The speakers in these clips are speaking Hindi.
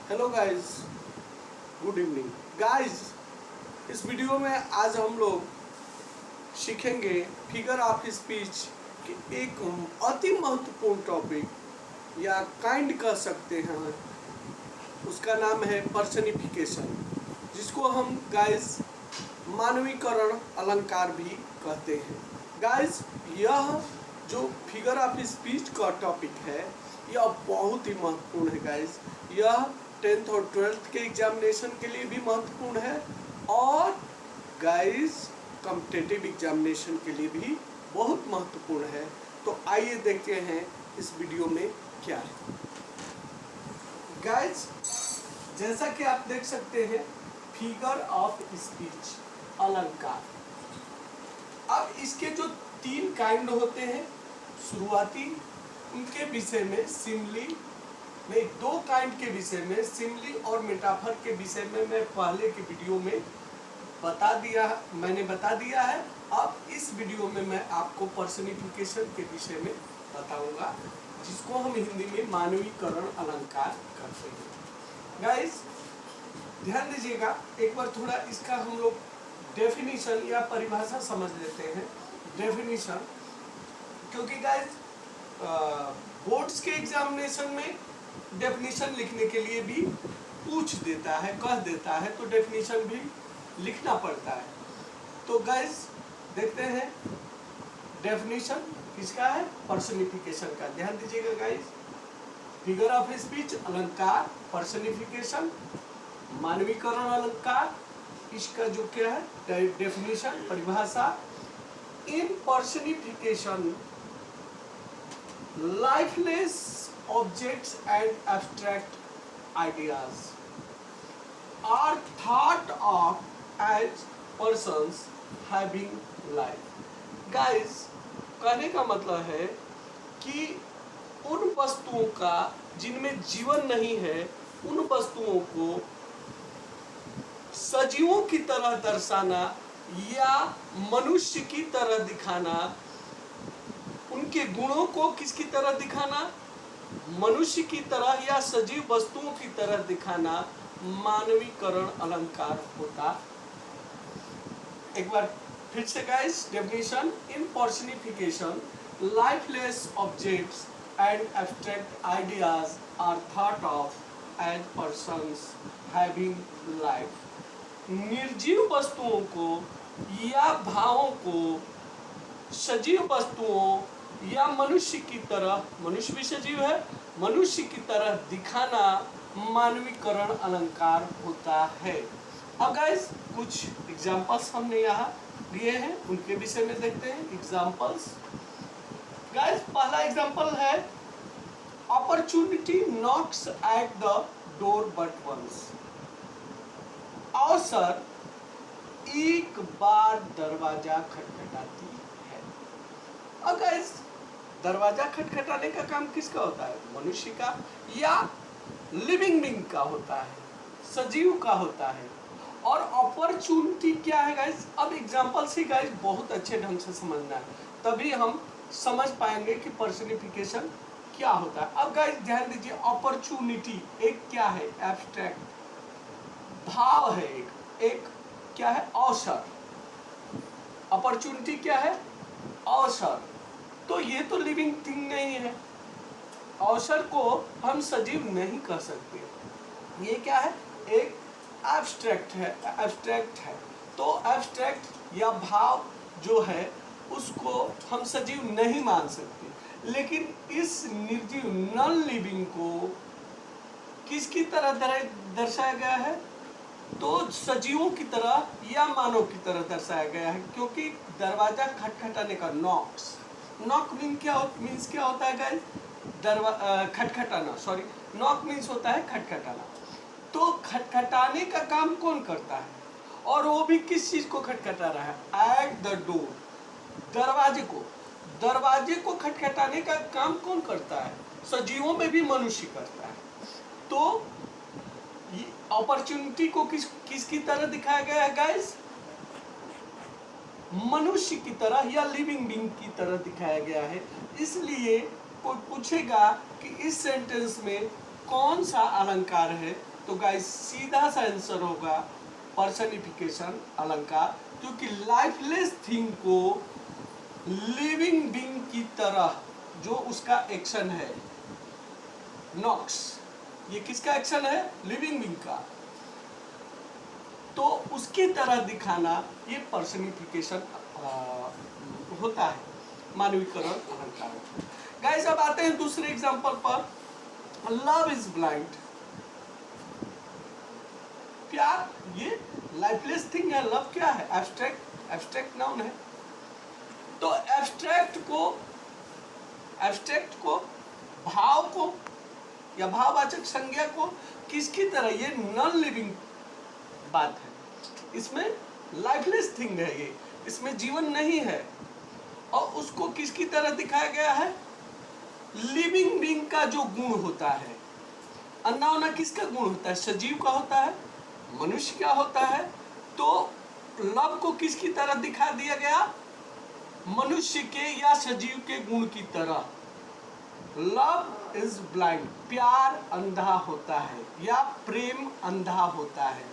Hello guys, good evening guys. इस वीडियो में आज हम लोग सीखेंगे फिगर ऑफ स्पीच के एक अति महत्वपूर्ण टॉपिक या काइंड कह सकते हैं। उसका नाम है पर्सनिफिकेशन, जिसको हम गाइस मानवीकरण अलंकार भी कहते हैं। गाइस, यह जो फिगर ऑफ स्पीच का टॉपिक है यह बहुत ही महत्वपूर्ण है गाइस। यह 10th और 12th के एग्जामिनेशन के लिए भी महत्वपूर्ण है और गाइस कॉम्पिटिटिव एग्जामिनेशन के लिए भी बहुत महत्वपूर्ण है। तो आइए देखते हैं इस वीडियो में क्या है। गाइस, जैसा कि आप देख सकते हैं फिगर ऑफ स्पीच अलंकार। अब इसके जो 3 काइंड होते हैं शुरुआती, उनके विषय में सिमिली में 2 काइंड के विषय में सिमिली और मेटाफर के विषय में मैं पहले के वीडियो में मैंने बता दिया है। अब इस वीडियो में मैं आपको पर्सनिफिकेशन के विषय में बताऊंगा, जिसको हम हिंदी में मानवीकरण अलंकार करते हैं। गाइस ध्यान दीजिएगा, एक बार थोड़ा इसका हम लोग डेफिनेशन या परिभाषा समझ लेते हैं। डेफिनेशन, क्योंकि गाइस बोर्ड्स के एग्जामिनेशन में डेफिनेशन लिखने के लिए भी पूछ देता है, कह देता है, तो डेफिनेशन भी लिखना पड़ता है। तो गाइस देखते हैं डेफिनेशन किसका है, पर्सनिफिकेशन का। ध्यान दीजिएगा गाइस, फिगर ऑफ स्पीच अलंकार, पर्सनिफिकेशन मानवीकरण अलंकार, इसका जो क्या है डेफिनेशन परिभाषा। इन personification lifeless objects and abstract ideas are thought of as persons having life. Guys, कहने का मतलब है कि उन वस्तुओं का जिनमें जीवन नहीं है, उन वस्तुओं को सजीवों की तरह दर्शाना या मनुष्य की तरह दिखाना, उनके गुणों को किसकी तरह दिखाना, मनुष्य की तरह या सजीव वस्तुओं की तरह दिखाना मानवीकरण अलंकार होता। एक बार फिर से guys definition, in personification lifeless objects and abstract ideas are thought of as persons having life. निर्जीव वस्तुओं को या भावों को सजीव वस्तुओं या मनुष्य की तरह, मनुष्य भी सजीव है, मनुष्य की तरह दिखाना मानवीकरण अलंकार होता है। अब गाइस कुछ एग्जांपल्स हमने यहाँ लिए हैं, उनके विषय में देखते हैं एग्जांपल्स। गाइस पहला एग्जांपल है, opportunity knocks at the door but once. अवसर एक बार दरवाजा खटखटाती है। अब गाइस दरवाजा खटखटाने का काम किसका होता है, मनुष्य का या लिविंग बीइंग का होता है, सजीव का होता है। और अपॉर्चुनिटी क्या है गाइस, अब एग्जांपल से गाइस बहुत अच्छे ढंग से समझना है, तभी हम समझ पाएंगे कि पर्सनिफिकेशन क्या होता है। अब गाइस ध्यान दीजिए, अपॉर्चुनिटी एक क्या है, एब्स्ट्रैक्ट भाव है, एक क्या है, अवसर। अपॉर्चुनिटी क्या है, अवसर। तो ये तो लिविंग थिंग नहीं है, अवसर को हम सजीव नहीं कह सकते। ये क्या है, एक एब्स्ट्रैक्ट है। तो एब्स्ट्रैक्ट या भाव जो है उसको हम सजीव नहीं मान सकते। लेकिन इस निर्जीव नॉन लिविंग को किसकी तरह दर्शाया गया है, तो सजीवों की तरह या मानव की तरह दर्शाया गया है। क्योंकि दरवाजा खटखटाने का नॉक मीन्स क्या होता है गाइस, खटखटाना, सॉरी, नॉक मीन्स होता है खटखटाना। तो खटखटाने का काम कौन करता है, और वो भी किस चीज को खटखटा रहा है, एट द डोर, दरवाजे को खटखटाने का काम कौन करता है, सजीवों में भी मनुष्य करता है। तो अपॉर्चुनिटी को किसकी तरह दिखाया गया है गाइस, मनुष्य की तरह या लिविंग बीइंग की तरह दिखाया गया है। इसलिए कोई पूछेगा कि इस सेंटेंस में कौन सा अलंकार है, तो गाइस सीधा सा आंसर होगा पर्सनिफिकेशन अलंकार, क्योंकि लाइफलेस थिंग को लिविंग बीइंग की तरह जो उसका एक्शन है, नॉक्स, ये किसका एक्शन है? लिविंग बीइंग का, तो उसकी तरह दिखाना ये पर्सनिफिकेशन होता है, मानवीकरण अलंकार। गाइस अब आते हैं दूसरे एग्जांपल पर। लव इज ब्लाइंड, प्यार ये लाइफलेस थिंग है। लव क्या है? एब्स्ट्रैक्ट, एब्स्ट्रैक्ट नाउन है। तो एब्स्ट्रैक्ट को, भाव को या भाववाचक संज्ञा को किसकी तरह, ये नॉन लिविंग बात है, इसमें लाइफलेस थिंग है, ये इसमें जीवन नहीं है, और उसको किसकी तरह दिखाया गया है? लिविंग बीइंग का जो गुण होता है। अन्ना होना किसका गुण होता है? सजीव का होता है, मनुष्य का होता है। तो लव को किसकी तरह दिखा दिया गया? मनुष्य के या सजीव के गुण की तरह। लव इज ब्लाइंड, प्यार अंधा होता है या प्रेम अंधा होता है।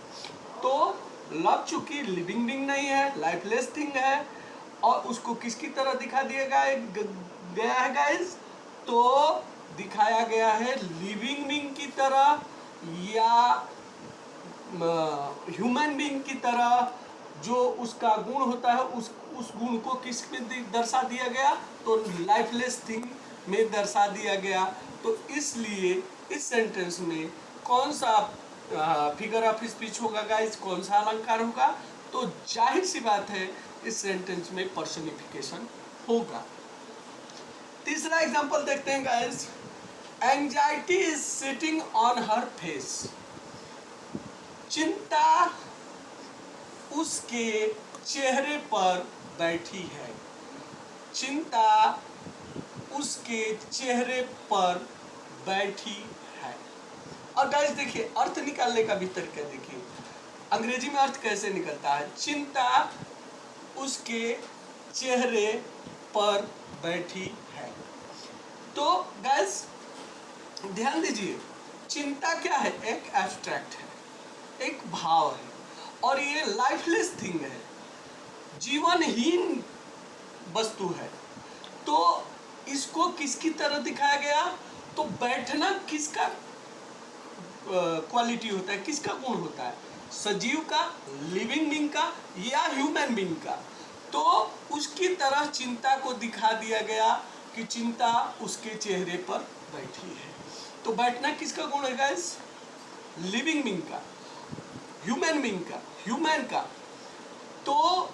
तो लव चूंकि लिविंग बीइंग नहीं है, लाइफलेस थिंग है, और उसको किसकी तरह दिखा दिया गया है गाइस? तो दिखाया गया है लिविंग बीइंग की तरह या ह्यूमन बीइंग की तरह। जो उसका गुण होता है उस गुण को किस में दर्शा दिया गया? तो लाइफलेस थिंग में दर्शा दिया गया। तो इसलिए इस सेंटेंस में कौन सा फिगर ऑफ स्पीच होगा गाइस, कौन सा अलंकार होगा? तो जाहिर सी बात है इस सेंटेंस में पर्सनिफिकेशन होगा। तीसरा एग्जांपल देखते हैं guys. Anxiety is sitting on her face, चिंता उसके चेहरे पर बैठी है, चिंता उसके चेहरे पर बैठी है। और गाइस देखिए अर्थ निकालने का भी तरीका देखिए, अंग्रेजी में अर्थ कैसे निकलता है? चिंता उसके चेहरे पर बैठी है। तो गाइस ध्यान दीजिए, चिंता क्या है? एक एब्स्ट्रैक्ट है, एक भाव है, और ये लाइफलेस थिंग है, जीवनहीन वस्तु है। तो इसको किसकी तरह दिखाया गया? तो बैठना किसका क्वालिटी होता है, किसका गुण होता है? सजीव का, लिविंग बीइंग का, या ह्यूमन बीइंग का? तो उसकी तरह चिंता को दिखा दिया गया कि चिंता उसके चेहरे पर बैठी है। तो बैठना किसका गुण है गाइस? लिविंग बीइंग का, ह्यूमन बीइंग का, ह्यूमन का। तो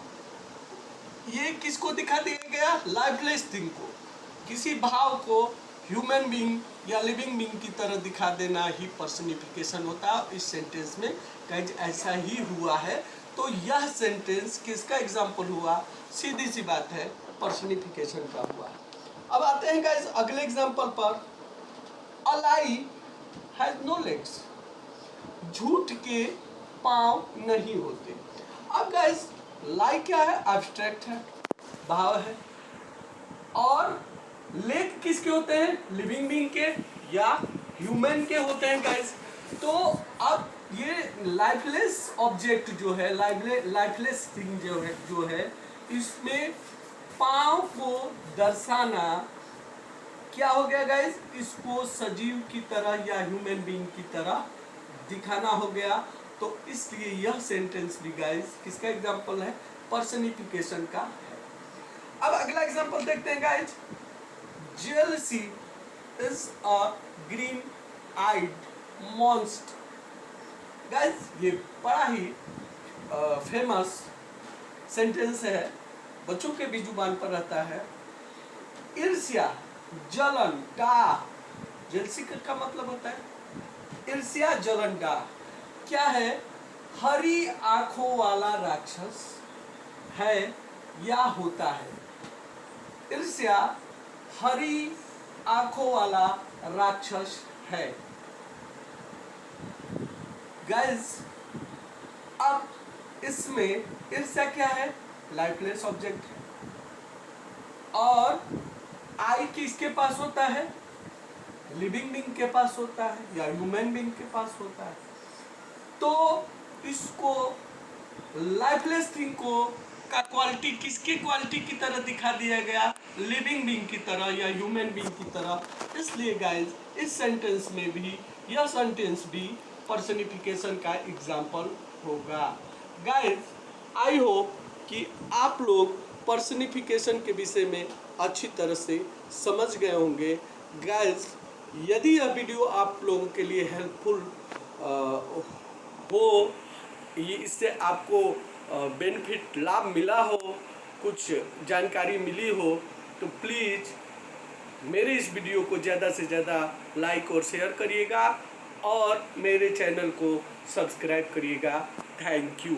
ये किसको दिखा दिया गया? लाइफलेस थिंग को, किसी भाव को ह्यूमन बीइंग या लिविंग बीइंग की तरह दिखा देना ही पर्सनिफिकेशन होता है। इस सेंटेंस में गाइस ऐसा ही हुआ है। तो यह सेंटेंस किसका एग्जाम्पल हुआ? सीधी सी बात है, पर्सनिफिकेशन का हुआ। अब आते हैं गाइस अगले एग्जाम्पल पर। अ लाई हैज नो लेग्स, झूठ के पांव नहीं होते। अब गाइस लाई क्या है? एब्स्ट्रैक्ट है, भाव है, और लेग किसके होते हैं? लिविंग बीइंग के या ह्यूमन के होते हैं गाइस। तो अब ये लाइफलेस ऑब्जेक्ट जो है, लाइफलेस थिंग जो है इसमें पांव को दर्शाना क्या हो गया गाइस? इसको सजीव की तरह या ह्यूमन बीइंग की तरह दिखाना हो गया। तो इसलिए यह सेंटेंस भी गाइस किसका एग्जाम्पल है? पर्सनिफिकेशन का है। अब अगला एग्जाम्पल देखते हैं guys. Jealousy is a green eyed monster. Guys ये बड़ा ही फेमस सेंटेंस है, बच्चों के भी जुबान पर रहता है। ईर्ष्या, जलन, डाह, जेलसी का मतलब होता है ईर्ष्या, जलन, डाह। क्या है? हरी आंखों वाला राक्षस है या होता है। ईर्ष्या हरी आंखों वाला राक्षस है। गाइस अब इसमें ईर्ष्या क्या है? लाइफलेस ऑब्जेक्ट है, और आई किसके पास होता है? लिविंग बीइंग के पास होता है या ह्यूमन बीइंग के पास होता है। तो इसको लाइफलेस थिंग को का क्वालिटी किसके क्वालिटी की तरह दिखा दिया गया, लिविंग बीइंग की तरह या ह्यूमन बीइंग की तरह। इसलिए गाइज इस सेंटेंस में भी यह सेंटेंस भी पर्सनिफिकेशन का एग्जाम्पल होगा। गाइज आई होप कि आप लोग पर्सनिफिकेशन के विषय में अच्छी तरह से समझ गए होंगे। गाइज यदि यह वीडियो आप लोगों के लिए हेल्पफुल हो, इससे आपको बेनिफिट लाभ मिला हो, कुछ जानकारी मिली हो, तो प्लीज़ मेरे इस वीडियो को ज़्यादा से ज़्यादा लाइक और शेयर करिएगा और मेरे चैनल को सब्सक्राइब करिएगा। Thank you.